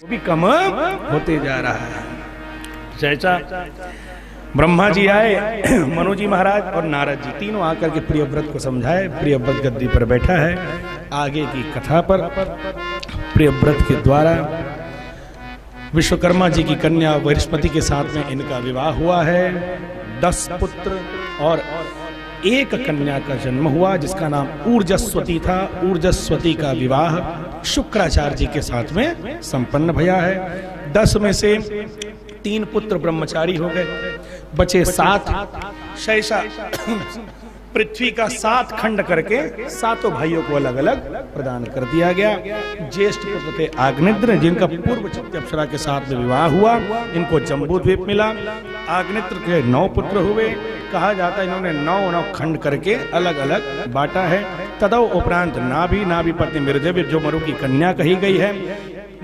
वो भी कम होते जा रहा है। जैसा ब्रह्मा जी आए, मनु जी महाराज और नारद जी तीनों आकर के प्रियव्रत को समझाए। प्रियव्रत गद्दी पर बैठा है। आगे की कथा पर प्रियव्रत के द्वारा विश्वकर्मा जी की कन्या बृहस्पति के साथ में इनका विवाह हुआ है। 10 पुत्र और एक कन्या का जन्म हुआ जिसका नाम ऊर्जस्वती था। ऊर्जस्वती का विवाह शुक्राचार्य जी के साथ में संपन्न भया है। 10 में से 3 पुत्र ब्रह्मचारी हो गए, बचे 7। शैशा पृथ्वी का 7 खंड करके 7 भाइयों को अलग अलग प्रदान कर दिया गया। ज्येष्ठ पुत्र थे आग्निद्र, जिनका पूर्व चित्त अप्सरा के साथ में विवाह हुआ। इनको जम्बू द्वीप मिला। आग्निद्र के 9 पुत्र हुए। कहा जाता है इन्होंने 9 खंड करके अलग अलग बांटा है। तदव उपरांत नाभि पत्नी मृदेव जो मरु की कन्या कही गई है।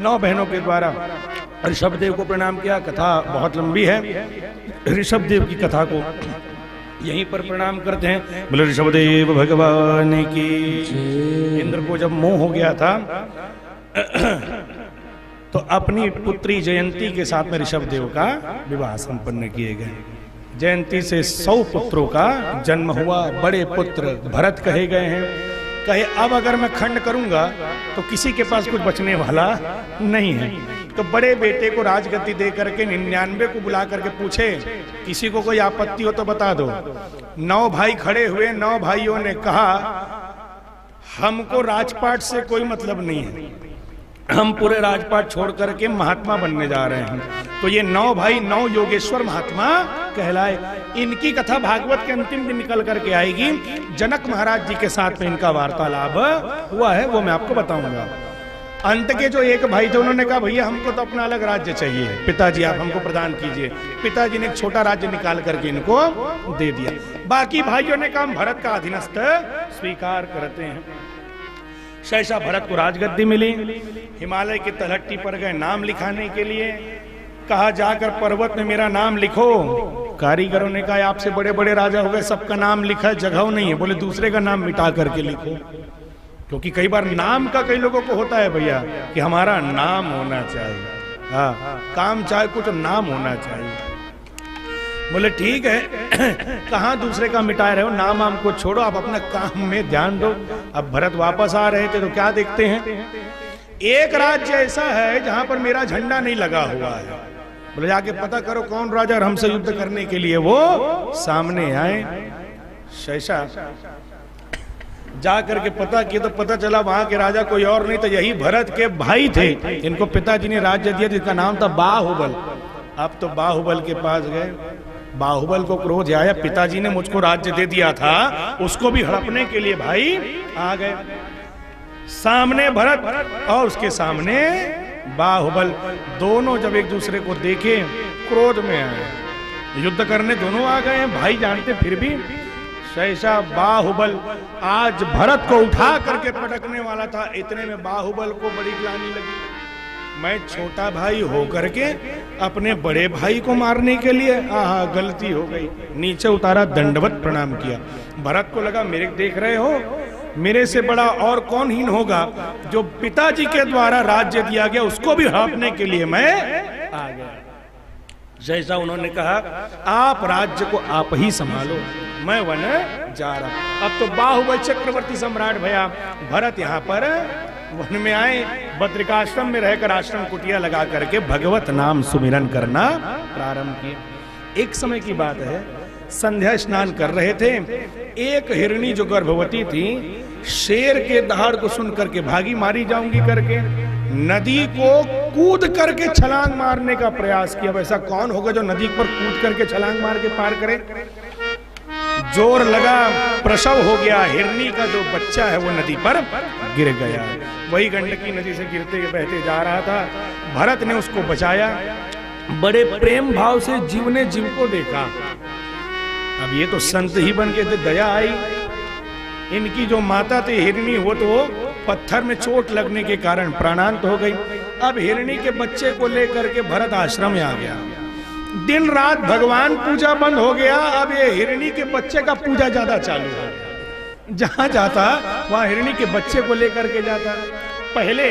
9 बहनों के द्वारा ऋषभदेव को प्रणाम किया। कथा बहुत लंबी है। ऋषभदेव की कथा को यहीं पर प्रणाम करते हैं। बोले ऋषभदेव भगवान की। इंद्र को जब मोह हो गया था तो अपनी पुत्री जयंती के साथ में ऋषभदेव का विवाह संपन्न किए गए। जयंती से 100 पुत्रों का जन्म हुआ। बड़े पुत्र भरत कहे गए हैं। कहे अब अगर मैं खंड करूंगा तो किसी के पास कुछ बचने वाला नहीं है। तो बड़े बेटे को राजगद्दी दे करके 99 को बुला करके पूछे किसी को कोई आपत्ति हो तो बता दो। 9 भाई खड़े हुए। 9 भाइयों ने कहा हमको राजपाट से कोई मतलब नहीं है, हम पूरे राजपाट छोड़ करके महात्मा बनने जा रहे हैं। तो ये 9 भाई 9 योगेश्वर महात्मा कहलाए। इनकी कथा भागवत के अंतिम दिन निकल करके आएगी। जनक महाराज जी के साथ में इनका वार्तालाप हुआ है, वो मैं आपको बताऊंगा। अंत के जो एक भाई थे उन्होंने कहा भैया हमको तो अपना अलग राज्य चाहिए, पिताजी आप हमको प्रदान कीजिए। पिताजी ने एक छोटा राज्य निकाल करके इनको दे दिया। बाकी भाइयों ने कहा हम भरत का अधीनस्थ स्वीकार करते हैं। शैशा भरत को राजगद्दी मिली। हिमालय की तलहटी पर गए नाम लिखाने के लिए। कहा जाकर पर्वत में मेरा नाम लिखो। कारीगरों ने कहा आपसे बड़े बड़े राजा हो गए, सबका नाम लिखा है, जगह नहीं है। बोले दूसरे का नाम मिटा करके लिखो, क्योंकि कई बार नाम का कई लोगों को होता है भैया कि हमारा नाम होना चाहिए। हाँ, काम चाहे कुछ नाम होना चाहिए। बोले ठीक है कहाँ दूसरे का मिटा रहे हो, नाम आम को छोड़ो, आप अपना काम में ध्यान दो। अब भरत वापस आ रहे थे तो क्या देखते हैं, एक राज्य ऐसा है जहां पर मेरा झंडा नहीं लगा हुआ है। बोले जाके पता करो कौन राजा हमसे युद्ध करने के लिए वो सामने आए। शैशा जा करके पता किया तो पता चला वहां के राजा कोई और नहीं, तो यही भरत के भाई थे इनको पिताजी ने राज्य दिया, जिसका नाम था बाहुबल। अब तो बाहुबल के पास गए। बाहुबल को क्रोध आया, पिताजी ने मुझको राज्य दे दिया था, उसको भी हड़पने के लिए भाई आ गए। सामने भरत और उसके सामने बाहुबल, दोनों जब एक दूसरे को देखे क्रोध में आए। युद्ध करने दोनों आ गए हैं, भाई जानते फिर भी। शैशा बाहुबल आज भरत को उठा करके पटकने वाला था, इतने में बाहुबल को बड़ी ग्लानि लगी। मैं छोटा भाई हो करके अपने बड़े भाई को मारने के लिए गलती हो गई। नीचे उतारा, दंडवत प्रणाम किया। भरत को लगा मेरे देख रहे हो, मेरे से बड़ा और कौन हीन होगा, जो पिताजी के द्वारा राज्य दिया गया उसको भी हड़पने के लिए मैं आ गया। जैसा उन्होंने कहा आप राज्य को आप ही संभालो, मैं वन जा रहा। अब तो बाहुबल चक्रवर्ती सम्राट भया। भरत यहाँ पर वन में आए, बद्रिकाश्रम में रहकर आश्रम कुटिया लगा करके भगवत नाम सुमिरन करना प्रारंभ किया। एक समय की बात है, संध्या स्नान कर रहे थे। एक हिरणी जो गर्भवती थी, शेर के दहाड़ को सुन करके भागी, मारी जाऊंगी करके नदी को कूद करके छलांग मारने का प्रयास किया। वैसा कौन होगा जो नदी पर कूद करके छलांग मार के पार करे। जोर लगा, प्रसव हो गया। हिरणी का जो बच्चा है वो नदी पर गिर गया। वही गंडकी नदी से गिरते बहते जा रहा था। भरत ने उसको बचाया। बड़े प्रेम भाव से जीव ने जीव को देखा। अब ये तो संत ही बन के दया आई। इनकी जो माता थी हिरणी, वो तो पत्थर में चोट लगने के कारण प्राणांत हो गई। अब हिरणी के बच्चे को लेकर के भरत आश्रम में आ गया। दिन रात भगवान पूजा बंद हो गया। अब ये हिरणी के बच्चे का पूजा ज्यादा चालू हो गया। जहां जाता वहां हिरणी के बच्चे को लेकर के जाता। पहले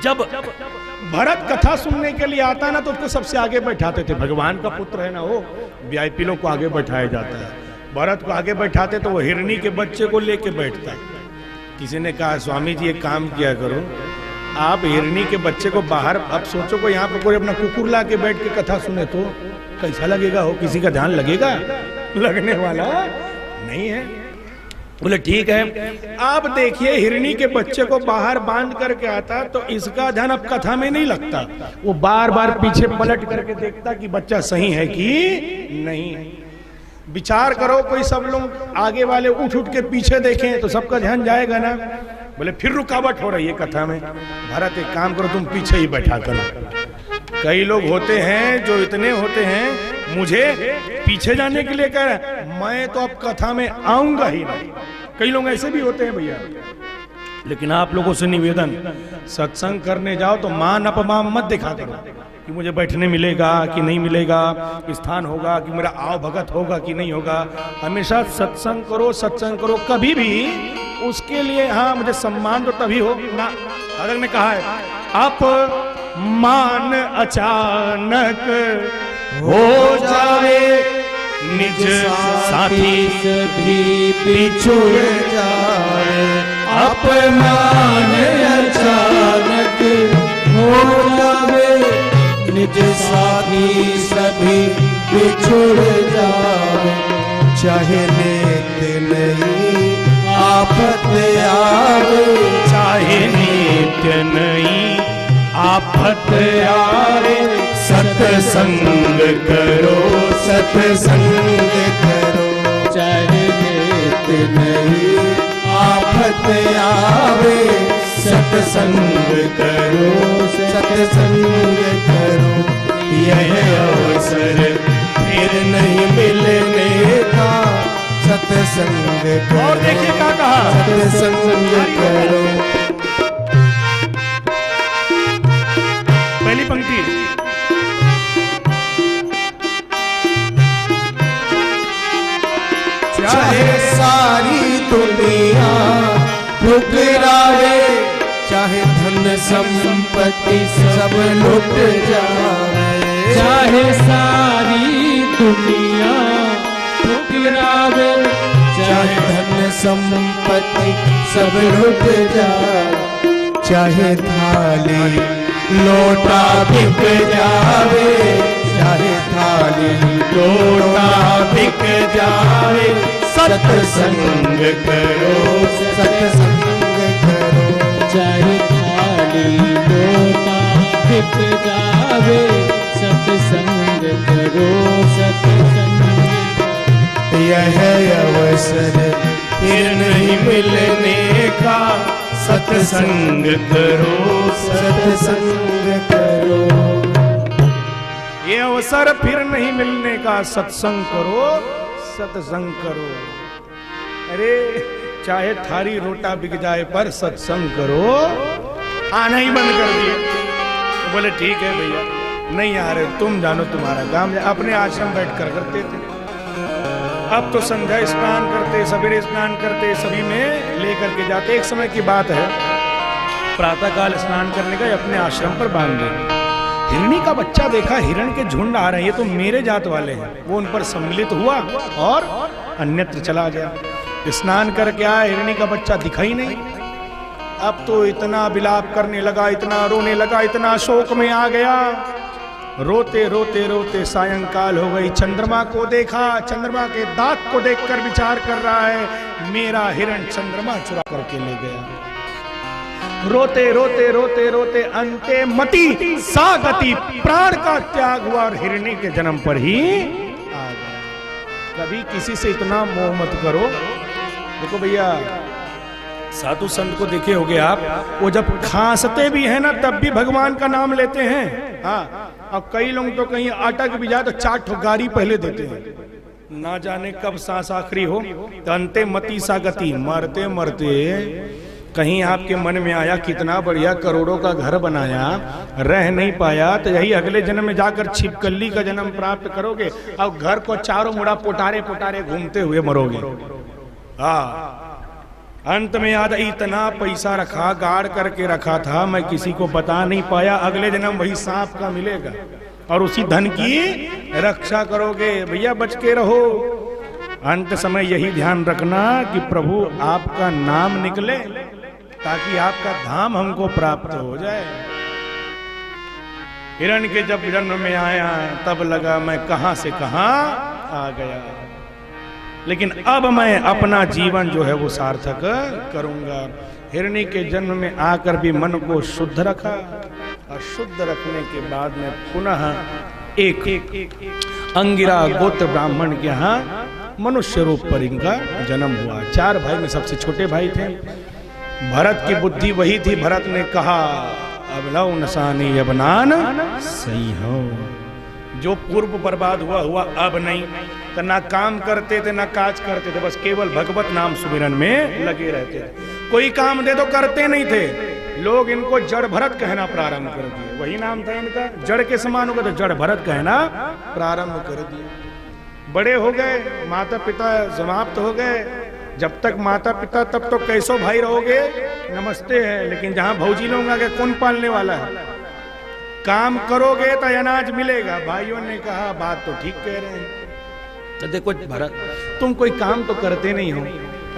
जब भरत कथा सुनने के लिए आता ना तो उसको सबसे आगे बैठाते थे। भगवान का पुत्र है ना वो, वीआईपी लोग को आगे बैठाया जाता है। भरत को आगे बैठाते तो वो हिरनी के बच्चे को लेके बैठता। किसी ने कहा स्वामी जी एक काम किया करो, आप हिरनी के बच्चे को बाहर, अब सोचो को यहाँ पर कोई अपना कुकुर ला के बैठ के कथा सुने तो कैसा लगेगा हो? किसी का ध्यान लगेगा? लगने वाला नहीं है। बोले ठीक है। आप देखिए हिरनी के बच्चे को बाहर बांध करके आता तो इसका ध्यान अब कथा में नहीं लगता, वो बार बार पीछे पलट करके देखता कि बच्चा सही है कि नहीं है। विचार करो कोई सब लोग आगे वाले उठ उठ के पीछे देखें तो सबका ध्यान जाएगा ना। बोले फिर रुकावट हो रही है कथा में। भरत एक काम करो तुम पीछे ही बैठा करो। कई लोग होते हैं जो इतने होते हैं मुझे पीछे जाने के लिए कह रहे हैं, मैं तो अब कथा में आऊंगा ही नहीं। कई लोग ऐसे भी होते हैं भैया। लेकिन आप लोगों से निवेदन, सत्संग करने जाओ तो मान अपमान मत दिखा करो कि मुझे बैठने मिलेगा कि नहीं मिलेगा, स्थान होगा कि मेरा आव भगत होगा कि नहीं होगा। हमेशा सत्संग करो, सत्संग करो कभी भी उसके लिए। हाँ मुझे सम्मान तो तभी हो ना, अगर मैं कहा है अपमान अचानक हो जाए, निज साथी भी बिछुड़ जाए। अपमान अचानक हो जाए, निज साथी सभी बिछुड़ जाए। चाहे नेत नहीं आफत आवे, चाहे नित्य नहीं आफत आवे, सत्संग करो, सत्संग करो। चाहे नेत नहीं आफत आवे, सत्संग करो, सत्संग करो। यह अवसर फिर नहीं मिलने का, सत्संग करो। और देखिए क्या कहा, सत्संग करो। पहली पंक्ति, चाहे सारी दुनिया ठुकराए, चाहे धन संपत्ति सब लुट जाए। चाहे सारी दुनिया ठुकराए, चाहे धन संपत्ति सब लुट जाए। चाहे थाली लोटा बिक जावे, चाहे थाली लोटा बिक जावे। सत्संग करो, सत्संग करो। चाहे थाली लोटा बिक जावे, सत्संग करो, सत्संग। यह अवसर फिर नहीं मिलने का, सत्संग करो, सत्संग करो। ये अवसर फिर नहीं मिलने का, सत्संग करो, सत्संग करो। अरे चाहे थारी रोटा बिक जाए पर सत्संग करो, आना ही बंद कर दिए। तो बोले ठीक है भैया नहीं आ रहे, तुम जानो तुम्हारा काम। अपने आश्रम बैठ कर करते थे। अब तो संध्या स्नान करते, सवेरे स्नान करते, सभी में लेकर के जाते। एक समय की बात है, प्रातःकाल स्नान करने का अपने आश्रम पर बांध गए। हिरणी का बच्चा देखा, हिरण के झुंड आ रहे हैं, ये तो मेरे जात वाले हैं। वो उन पर सम्मिलित हुआ और अन्यत्र चला गया। स्नान करके आया, हिरणी का बच्चा दिखा ही नहीं। अब तो इतना विलाप करने लगा, इतना रोने लगा, इतना शोक में आ गया। रोते रोते रोते सायंकाल हो गई। चंद्रमा को देखा, चंद्रमा के दाग को देखकर विचार कर रहा है मेरा हिरण चंद्रमा चुरा करके ले गया। रोते रोते रोते रोते अंते मति सागति, प्राण का त्याग हुआ और हिरणी के जन्म पर ही आ गया। कभी किसी से इतना मोह मत करो। देखो भैया साधु संत को देखे होगे आप, वो जब खांसते भी है ना तब भी भगवान का नाम लेते हैं। हाँ, अब कई लोग तो कहीं अटक भी जाए तो 4 ठो गारी पहले देते हैं, ना जाने कब सांस आखिरी हो। तो अंते मति सा गति, मरते मरते कहीं आपके मन में आया कितना बढ़िया करोड़ों का घर बनाया, रह नहीं पाया, तो यही अगले जन्म में जाकर छिपकली का जन्म प्राप्त करोगे और घर को चारों मुड़ा पोटारे पोटारे घूमते हुए मरोगे। हाँ, अंत में याद इतना पैसा रखा, गाड़ करके रखा था, मैं किसी को बता नहीं पाया, अगले जन्म वही सांप का मिलेगा और उसी धन की रक्षा करोगे। भैया बच के रहो। अंत समय यही ध्यान रखना कि प्रभु आपका नाम निकले ताकि आपका धाम हमको प्राप्त हो जाए। हिरण के जब जन्म में आया तब लगा मैं कहां से कहां आ गया, लेकिन अब मैं अपना जीवन जो है वो सार्थक करूंगा। हिरणी के जन्म में आकर भी मन को शुद्ध रखा और शुद्ध रखने के बाद में पुनः एक अंगिरा गोत्र ब्राह्मण के यहाँ मनुष्य रूप पर इनका जन्म हुआ। 4 भाई में सबसे छोटे भाई थे। भरत की बुद्धि वही थी। भरत ने कहा अब लौ नसानी अबनान सही हो। जो पूर्व बर्बाद हुआ हुआ अब नहीं। तो ना काम करते थे ना काज करते थे, बस केवल भगवत नाम सुमिरन में लगे रहते थे। कोई काम दे तो करते नहीं थे। लोग इनको जड़ भरत कहना प्रारंभ कर दिए। वही नाम था इनका, जड़ के समान हो गए तो जड़ भरत कहना प्रारंभ कर दिए। बड़े हो गए, माता पिता समाप्त हो गए। जब तक माता पिता तब तो कैसो भाई रहोगे, नमस्ते है, लेकिन जहां भौजी लोग आगे कौन पालने वाला है। काम करोगे तो अनाज मिलेगा। भाइयों ने कहा बात तो ठीक कह रहे हैं। तो देखो भरत, तुम कोई काम तो करते नहीं हो,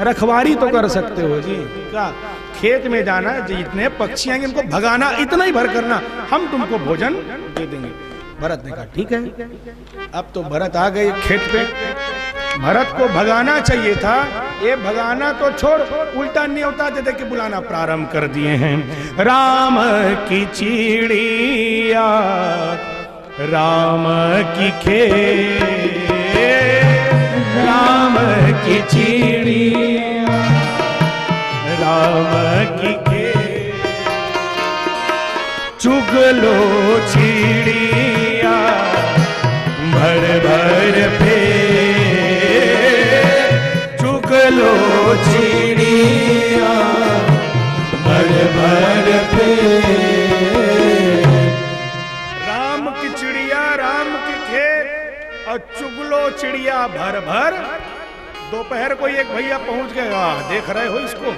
रखवारी तो कर सकते हो जी। क्या खेत में जाना, जितने पक्षी आएंगे उनको भगाना, इतना ही भर करना, हम तुमको भोजन दे देंगे। भरत ने कहा ठीक है। अब तो भरत आ गए खेत पे। भरत को भगाना चाहिए था, ये भगाना तो छोड़, उल्टा न्योता दे के बुलाना प्रारंभ कर दिए हैं। राम की चिड़िया राम की खेत, राम की चिड़िया राम की खेत, चुग लो चिड़िया भर भर फेर, चुग लो चिड़िया भर भर फेर। राम की चिड़िया राम की खेत और चुगलो चिड़िया भर भर। दोपहर को एक भैया पहुंच गए, देख रहे हो इसको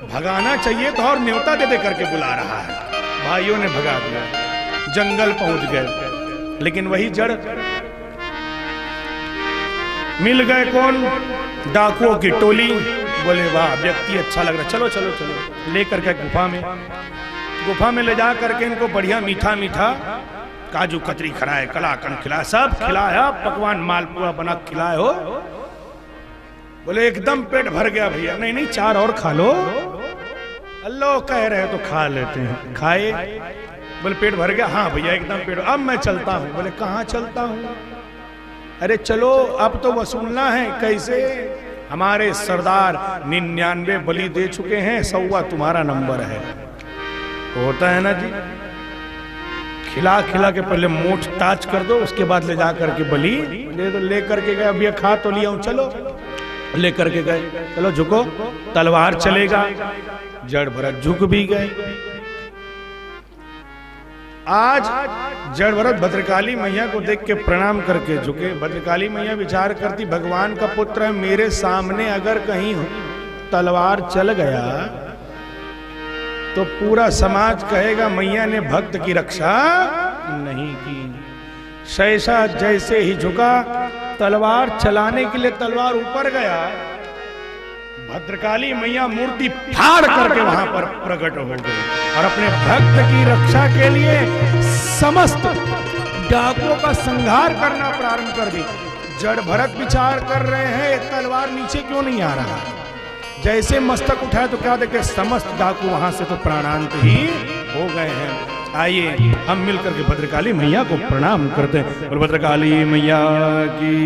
भगाना चाहिए था और न्योता दे दे करके बुला रहा है। भाइयों ने भगा दिया, जंगल पहुंच गए। लेकिन वही जड़ मिल गए। कौन? डाकुओं की टोली। बोले वाह व्यक्ति अच्छा लग रहा, चलो चलो चलो। लेकर के गुफा में ले जा करके इनको बढ़िया मीठा मीठा काजू कतरी खिलाए, कलाकंद खिलाए, सब खिलाया, पकवान मालपुआ बना खिलाए हो। बोले एकदम पेट भर गया भैया। नहीं नहीं 4 और खा लो। अल्लाह कह रहे तो खा लेते हैं। खाए, बोले पेट भर गया। हाँ भैया एकदम पेट। अब मैं चलता हूँ। बोले कहाँ चलता हूँ? अरे चलो अब तो वसूलना है। कैसे? हमारे सरदार 99 बलि दे चुके हैं, 100वां तुम्हारा नंबर है। होता है ना जी। खिला खिला के पहले मोट ताज कर दो, उसके बाद ले जा करके बलि ले दो। लेकर के गए, अभी खा तो लिया हूं, चलो लेकर के गए। चलो झुको, तलवार चलेगा। जड़ भरत झुक भी गए। आज जड़ भरत भद्रकाली मैया को देख के प्रणाम करके झुके। भद्रकाली मैया विचार करती भगवान का पुत्र है, मेरे सामने अगर कहीं तलवार चल गया तो पूरा समाज कहेगा मैया ने भक्त की रक्षा नहीं की। सहसा जैसे ही झुका, तलवार चलाने के लिए तलवार ऊपर गया, भद्रकाली मैया मूर्ति फाड़ करके वहां पर प्रकट हो गई और अपने भक्त की रक्षा के लिए समस्त डाकुओं का संहार करना प्रारंभ कर दी। जड़ भरत विचार कर रहे हैं तलवार नीचे क्यों नहीं आ रहा। जैसे मस्तक उठाया तो क्या देखे, समस्त डाकू वहां से तो प्राणांत ही हो गए हैं। आइए हम मिलकर के भद्रकाली मैया को प्रणाम करते हैं और भद्रकाली मैया की।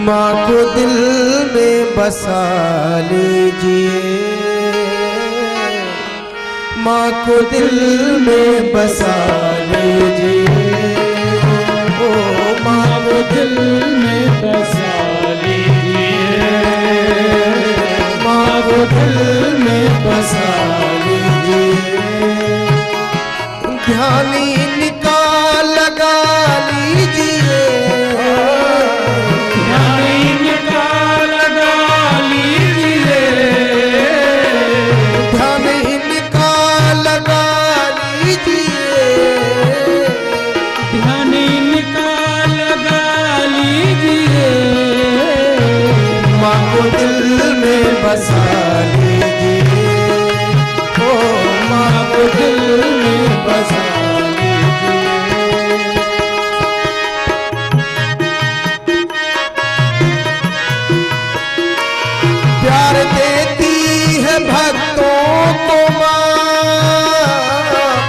माँ को दिल में बसा लीजिए, माँ को दिल में बसा लीजिए, ओ माँ को दिल में बसा लीजिए, माँ को दिल में बसा लीजिए। ध्यान इनका लगा लीजिए, ध्यान इनका लगा को दिल में बसा लीजिए, ओ माँ को दिल में बसा लीजिए। प्यार देती है भक्तों को माँ,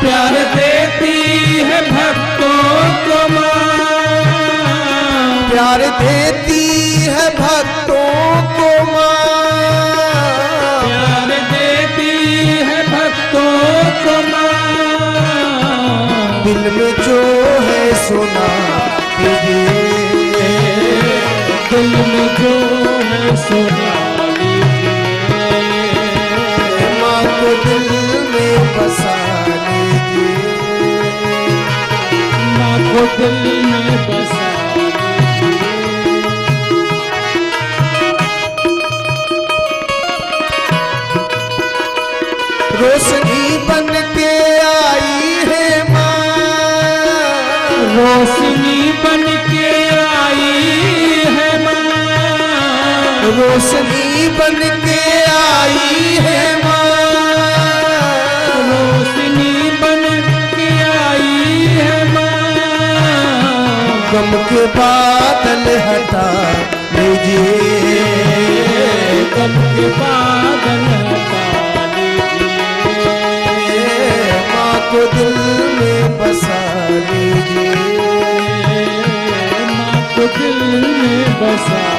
प्यार देती है भक्तों को माँ, प्यार देती है भक्तों को माँ, प्यार देती है भक्तों को माँ। दिल में जो है सुना कीजिए, दिल में जो है सुना लीजिए, माँ को दिल में बसा लीजिए, माँ को दिल में बसा रोशनी बन के आई है माँ, रोशनी बन के आई है माँ, रोशनी बन के आई है माँ, रोशनी बन के आई है माँ। गम के बादल हटा लीजिए, गम के बादल हटा माँ को दिल में बसा लीजिए, माँ को दिल में बसा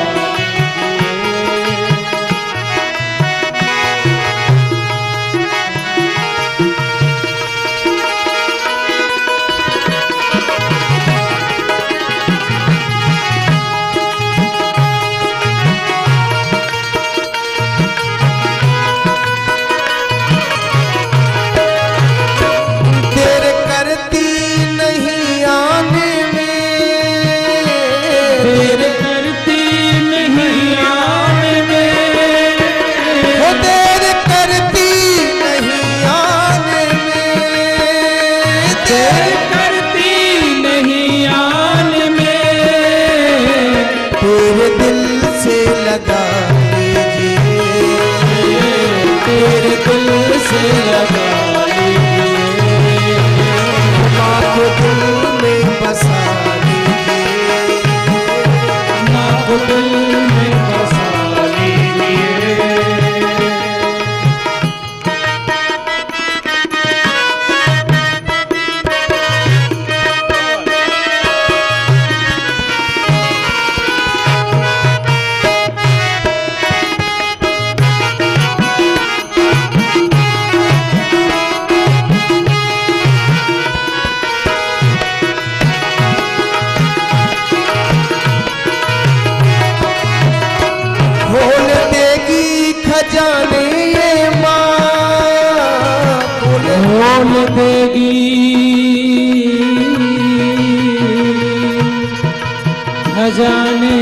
खजाने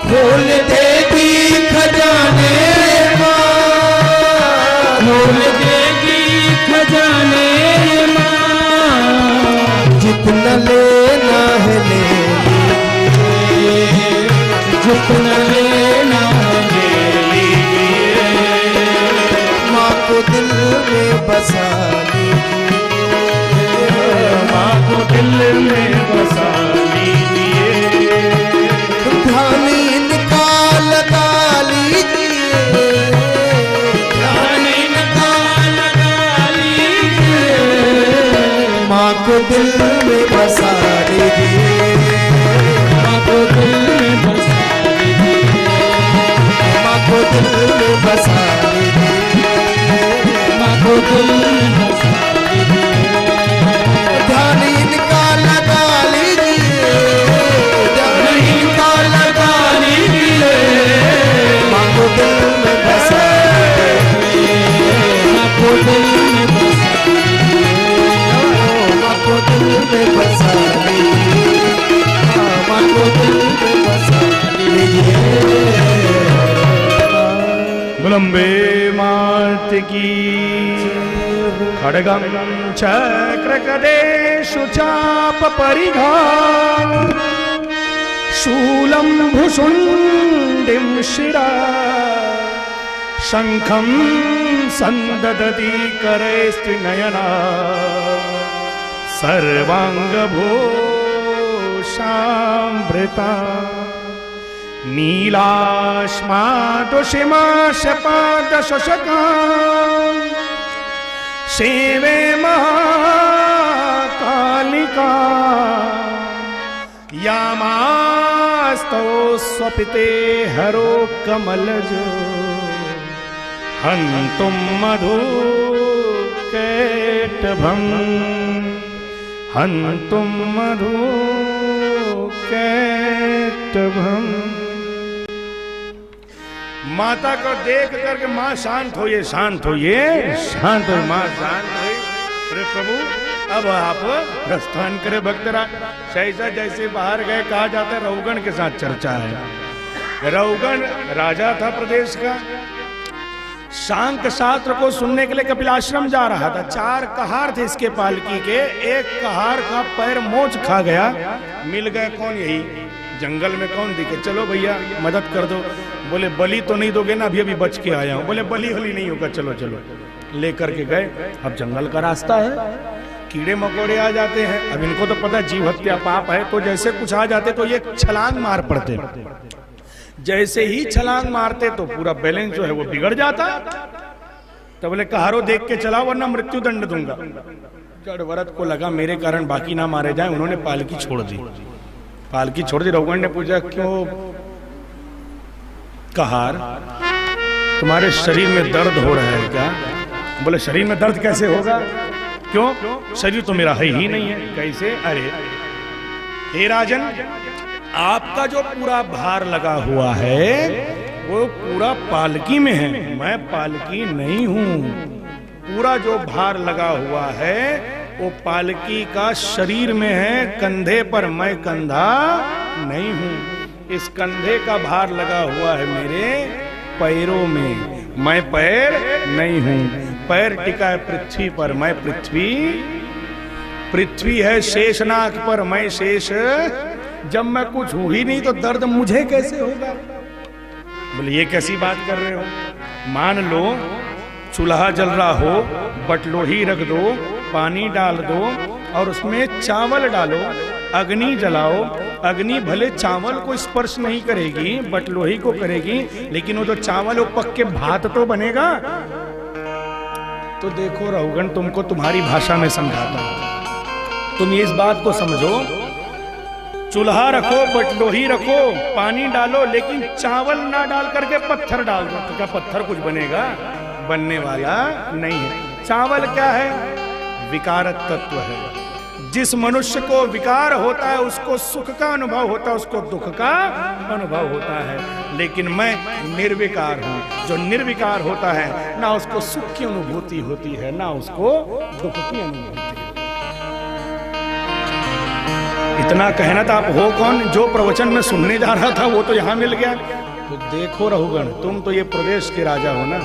खोल देगी खजाने खोल देगी खजाने जितना लेना है ले लीजिए, जितना लेना है ले लीजिए, माँ को दिल में बसा लीजिए, माँ को दिल में बसा लीजिए, ध्यान इनका लगा लीजिए, ध्यान इनका लगा लीजिए, माँ को दिल में बसा लीजिए, माँ को दिल में बसा लीजिए, माँ को दिल में बसा लीजिए, माँ को दिल में बसा लीजिए, ध्यान इनका लगा लीजिए, ध्यान इनका लगा लीजिए, माँ को दिल में बसा लीजिए, माँ को दिल में बसा माँ को दिल में बसा लीजिए, माँ को दिल में बसा लीजिए। गुलम्बे मात की खड्गं चक्र गदेषु चाप परिघा शूलं भुशुण्डिं शिरा शंखं संददति करैस्त्रिनयना सर्वांगभूषामृता नीलाश्मादुषिमाशपादशशका सेवे महाकालिका यामास्तौ स्वपिते हरो कमलजो हन्तुं मधुकैटभम् हन्तुं मधुकैटभम्। माता को देख करके माँ शांत होइए, शांत होइए, शांत हो माँ, शांत होइए। अरे प्रभु अब आप प्रस्थान करे भक्तराज। सहसा जैसे बाहर गए, कहा जाता है रहुगण के साथ चर्चा है। रहुगण राजा था प्रदेश का, शांक शास्त्र को सुनने के लिए कपिलाश्रम जा रहा था। 4 कहार थे इसके पालकी के, एक कहार का पैर मोच खा गया। मिल गए कौन, यही जंगल में कौन दिखे, चलो भैया मदद कर दो। बोले बलि तो नहीं दोगे ना, अभी अभी बच के आया हूं। बोले बलि होली नहीं होगा, चलो चलो। लेकर के गए। अब जंगल का रास्ता है, कीड़े मकोड़े आ जाते हैं। अब इनको तो पता जीव हत्या पाप है, तो जैसे कुछ आ जाते तो ये छलांग मार पड़ते। जैसे ही छलांग मारते तो पूरा बैलेंस जो है वो बिगड़ जाता। तो बोले कहारो देख के चला वरना मृत्यु दंड दूंगा। जड़ वरद को लगा मेरे कारण बाकी ना मारे जाए, उन्होंने पालकी छोड़ दी। पालकी छोड़ दी। रहुगण ने पूछा क्यों कहार, तुम्हारे शरीर में दर्द हो रहा है क्या? बोले शरीर में दर्द कैसे होगा, क्यों? शरीर तो मेरा है ही नहीं है। कैसे? अरे हे राजन, आपका जो पूरा भार लगा हुआ है वो पूरा पालकी में है, मैं पालकी नहीं हूं। पूरा जो भार लगा हुआ है वो पालकी का शरीर में है, कंधे पर, मैं कंधा नहीं हूं। इस कंधे का भार लगा हुआ है मेरे पैरों में, मैं पैर नहीं हूं। पैर टिका है पृथ्वी पर, मैं पृथ्वी। पृथ्वी है शेषनाग पर, मैं शेष। जब मैं कुछ हूं ही नहीं तो दर्द मुझे कैसे होगा? बोले ये कैसी बात कर रहे हो? मान लो चूल्हा जल रहा हो, बटलोही रख दो, पानी डाल दो और उसमें चावल डालो, अग्नि जलाओ। अग्नि भले चावल को स्पर्श नहीं करेगी, बटलोही को करेगी, लेकिन वो जो चावल वो पक के भात तो बनेगा। तो देखो रहुगण, तुमको तुम्हारी भाषा में समझाता हूं, तुम इस बात को समझो। चूल्हा रखो, बटलोही रखो, पानी डालो, लेकिन चावल ना डाल करके पत्थर डाल दो, तो क्या पत्थर कुछ बनेगा? बनने वाला नहीं है। चावल क्या है? विकारत तत्व है। जिस मनुष्य को विकार होता है उसको सुख का अनुभव होता है, उसको दुख का अनुभव होता है। लेकिन मैं निर्विकार हूं। जो निर्विकार होता है ना उसको सुख की अनुभूति होती है ना उसको दुख की अनुभूति। इतना कहना था। आप हो कौन? जो प्रवचन में सुनने जा रहा था वो तो यहां मिल गया। तो देखो रहुगण, तुम तो ये प्रदेश के राजा हो ना,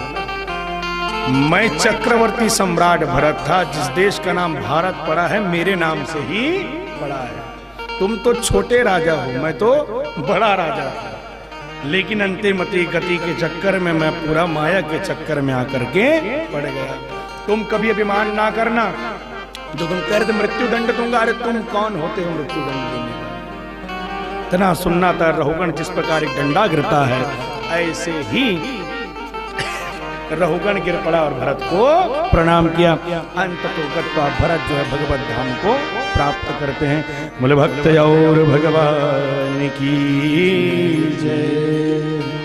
मैं चक्रवर्ती सम्राट भरत था। जिस देश का नाम भारत पड़ा है मेरे नाम से ही पड़ा है। तुम तो छोटे राजा हो, मैं तो बड़ा राजा था। लेकिन अंतिमति गति के चक्कर में मैं पूरा माया के चक्कर में आकर के पड़ गया। तुम कभी अभिमान ना करना। जो तुम कह रहे थे मृत्यु दंड दूंगा, अरे तुम कौन होते हो मृत्यु दंड देने? इतना सुनना था रहुगण, जिस प्रकार एक डंडा गिरता है ऐसे ही रहुगण गिर पड़ा और भरत को प्रणाम किया। अंत तो गत्वा भरत जो है भगवत धाम को प्राप्त करते हैं। बोले भक्त और भगवान की जय।